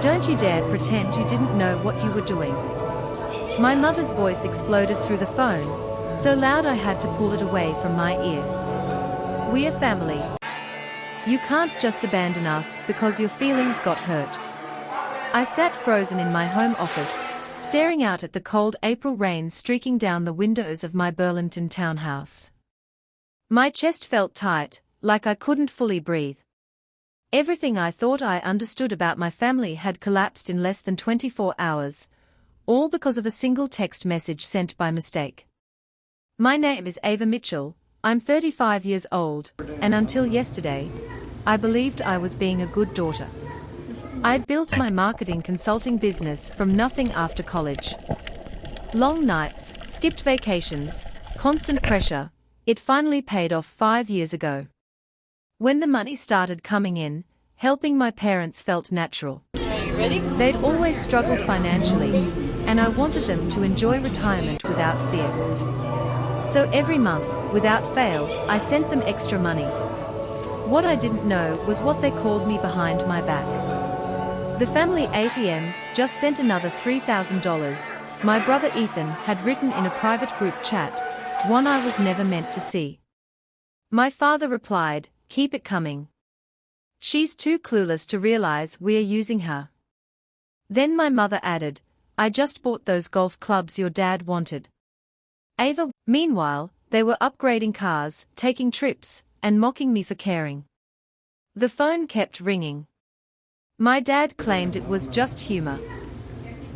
Don't you dare pretend you didn't know what you were doing. My mother's voice exploded through the phone, so loud I had to pull it away from my ear. We're family. You can't just abandon us because your feelings got hurt. I sat frozen in my home office, staring out at the cold April rain streaking down the windows of my Burlington townhouse. My chest felt tight, like I couldn't fully breathe. Everything I thought I understood about my family had collapsed in less than 24 hours, all because of a single text message sent by mistake. My name is Ava Mitchell, I'm 35 years old, and until yesterday, I believed I was being a good daughter. I'd built my marketing consulting business from nothing after college. Long nights, skipped vacations, constant pressure, it finally paid off 5 years ago. When the money started coming in, helping my parents felt natural. Are you ready? They'd always struggled financially, and I wanted them to enjoy retirement without fear. So every month, without fail, I sent them extra money. What I didn't know was what they called me behind my back. The family ATM just sent another $3,000, my brother Ethan had written in a private group chat, one I was never meant to see. My father replied, "Keep it coming. She's too clueless to realize we're using her." Then my mother added, "I just bought those golf clubs your dad wanted." Ava, meanwhile, they were upgrading cars, taking trips, and mocking me for caring. The phone kept ringing. My dad claimed it was just humor.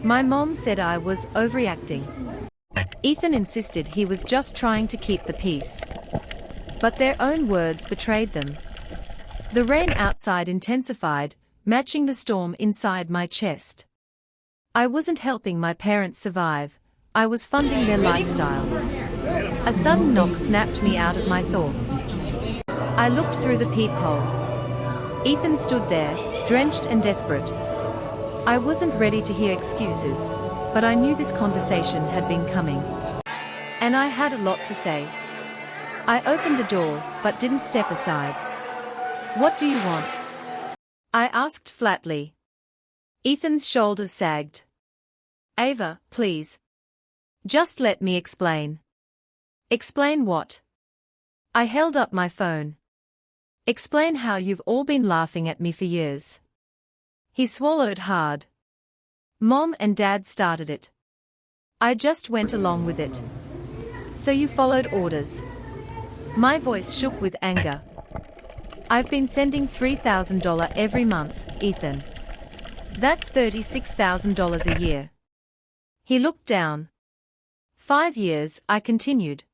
My mom said I was overreacting. Ethan insisted he was just trying to keep the peace. But their own words betrayed them. The rain outside intensified, matching the storm inside my chest. I wasn't helping my parents survive, I was funding their lifestyle. A sudden knock snapped me out of my thoughts. I looked through the peephole. Ethan stood there, drenched and desperate. I wasn't ready to hear excuses, but I knew this conversation had been coming. And I had a lot to say. I opened the door, but didn't step aside. "What do you want?" I asked flatly. Ethan's shoulders sagged. "Ava, please. Just let me explain." "Explain what?" I held up my phone. "Explain how you've all been laughing at me for years." He swallowed hard. "Mom and Dad started it. I just went along with it." "So you followed orders?" My voice shook with anger. "I've been sending $3,000 every month, Ethan. That's $36,000 a year." He looked down. 5 years, I continued.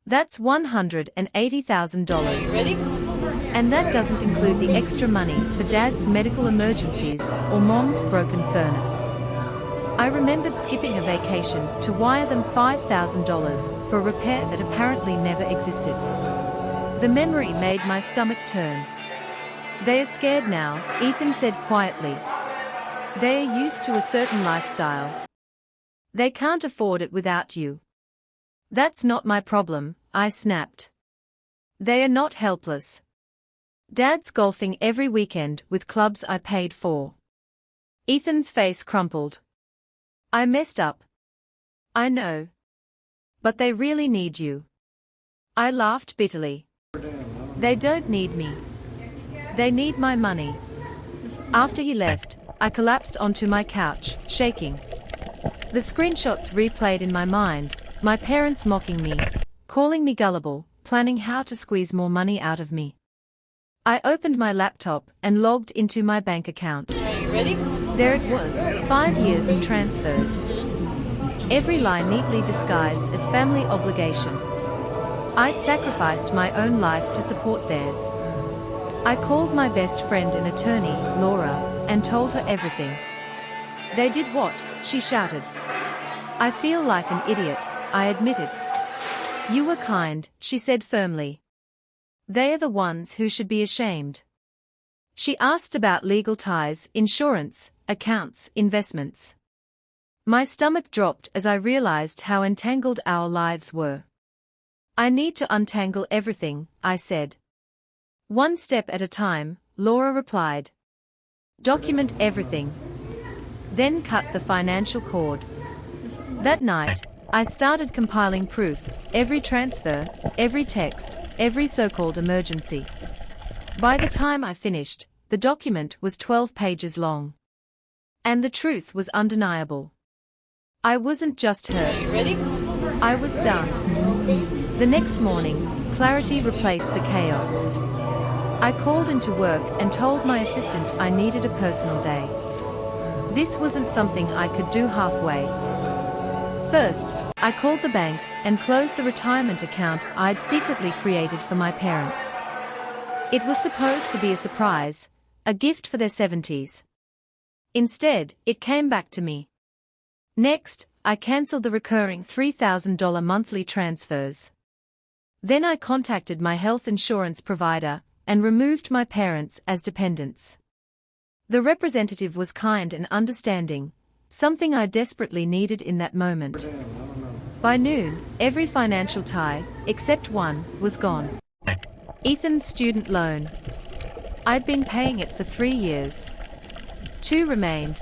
That's $180,000. Ready? And that doesn't include the extra money for Dad's medical emergencies or Mom's broken furnace. I remembered skipping a vacation to wire them $5,000 for a repair that apparently never existed. The memory made my stomach turn. "They are scared now," Ethan said quietly. "They are used to a certain lifestyle. They can't afford it without you." "That's not my problem," I snapped. "They are not helpless. Dad's golfing every weekend with clubs I paid for." Ethan's face crumpled. "I messed up. I know. But they really need you." I laughed bitterly. "They don't need me. They need my money." After he left, I collapsed onto my couch, shaking. The screenshots replayed in my mind, my parents mocking me, calling me gullible, planning how to squeeze more money out of me. I opened my laptop and logged into my bank account. Are you ready? There it was, 5 years of transfers. Every line neatly disguised as family obligation. I'd sacrificed my own life to support theirs. I called my best friend and attorney, Laura, and told her everything. "They did what?" she shouted. "I feel like an idiot," I admitted. "You were kind," she said firmly. "They are the ones who should be ashamed." She asked about legal ties, insurance, accounts, investments. My stomach dropped as I realized how entangled our lives were. "I need to untangle everything," I said. "One step at a time," Laura replied. "Document everything, then cut the financial cord. That night, I started compiling proof, every transfer, every text, every so-called emergency. By the time I finished, the document was 12 pages long. And the truth was undeniable. I wasn't just hurt. I was done. The next morning, clarity replaced the chaos. I called into work and told my assistant I needed a personal day. This wasn't something I could do halfway. First, I called the bank and closed the retirement account I'd secretly created for my parents. It was supposed to be a surprise, a gift for their 70s. Instead, it came back to me. Next, I cancelled the recurring $3,000 monthly transfers. Then I contacted my health insurance provider and removed my parents as dependents. The representative was kind and understanding, something I desperately needed in that moment. By noon, every financial tie, except one, was gone. Ethan's student loan. I'd been paying it for 3 years. 2 remained.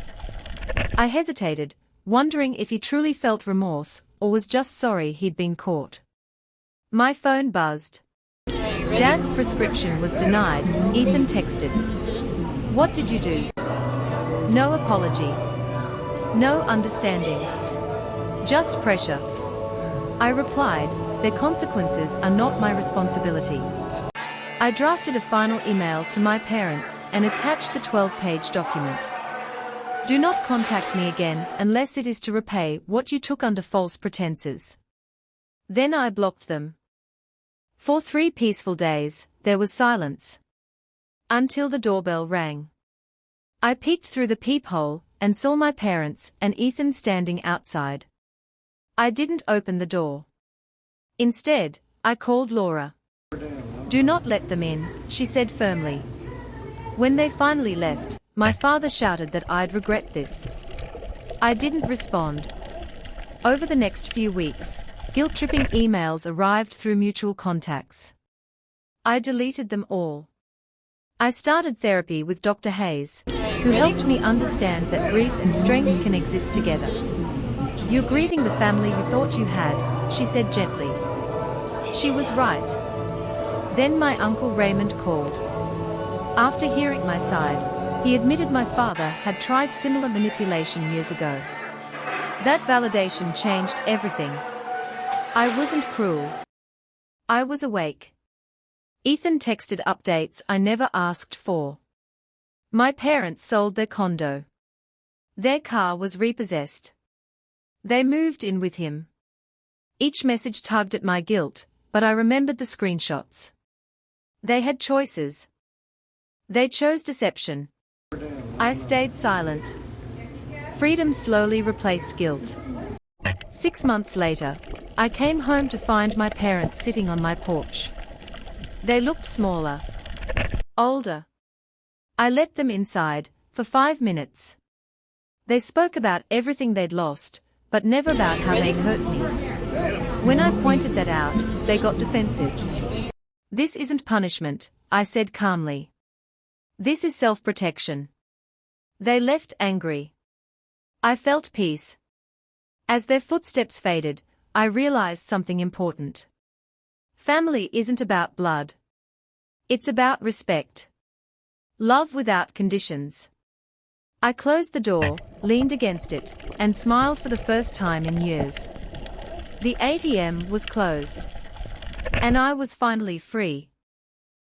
I hesitated, wondering if he truly felt remorse or was just sorry he'd been caught. My phone buzzed. Dad's prescription was denied, Ethan texted. What did you do? No apology. No understanding. Just pressure. I replied, their consequences are not my responsibility. I drafted a final email to my parents and attached the 12-page document. Do not contact me again unless it is to repay what you took under false pretenses. Then I blocked them. For 3 peaceful days, there was silence. Until the doorbell rang. I peeked through the peephole and saw my parents and Ethan standing outside. I didn't open the door. Instead, I called Laura. Do not let them in, she said firmly. When they finally left, my father shouted that I'd regret this. I didn't respond. Over the next few weeks, guilt-tripping emails arrived through mutual contacts. I deleted them all. I started therapy with Dr. Hayes, who helped me understand that grief and strength can exist together. You're grieving the family you thought you had, she said gently. She was right. Then my uncle Raymond called. After hearing my side, he admitted my father had tried similar manipulation years ago. That validation changed everything. I wasn't cruel. I was awake. Ethan texted updates I never asked for. My parents sold their condo. Their car was repossessed. They moved in with him. Each message tugged at my guilt, but I remembered the screenshots. They had choices. They chose deception. I stayed silent. Freedom slowly replaced guilt. 6 months later, I came home to find my parents sitting on my porch. They looked smaller. Older. I let them inside, for 5 minutes. They spoke about everything they'd lost, but never about how they'd hurt me. When I pointed that out, they got defensive. This isn't punishment, I said calmly. This is self-protection. They left angry. I felt peace. As their footsteps faded, I realized something important. Family isn't about blood. It's about respect. Love without conditions. I closed the door, leaned against it, and smiled for the first time in years. The ATM was closed. And I was finally free.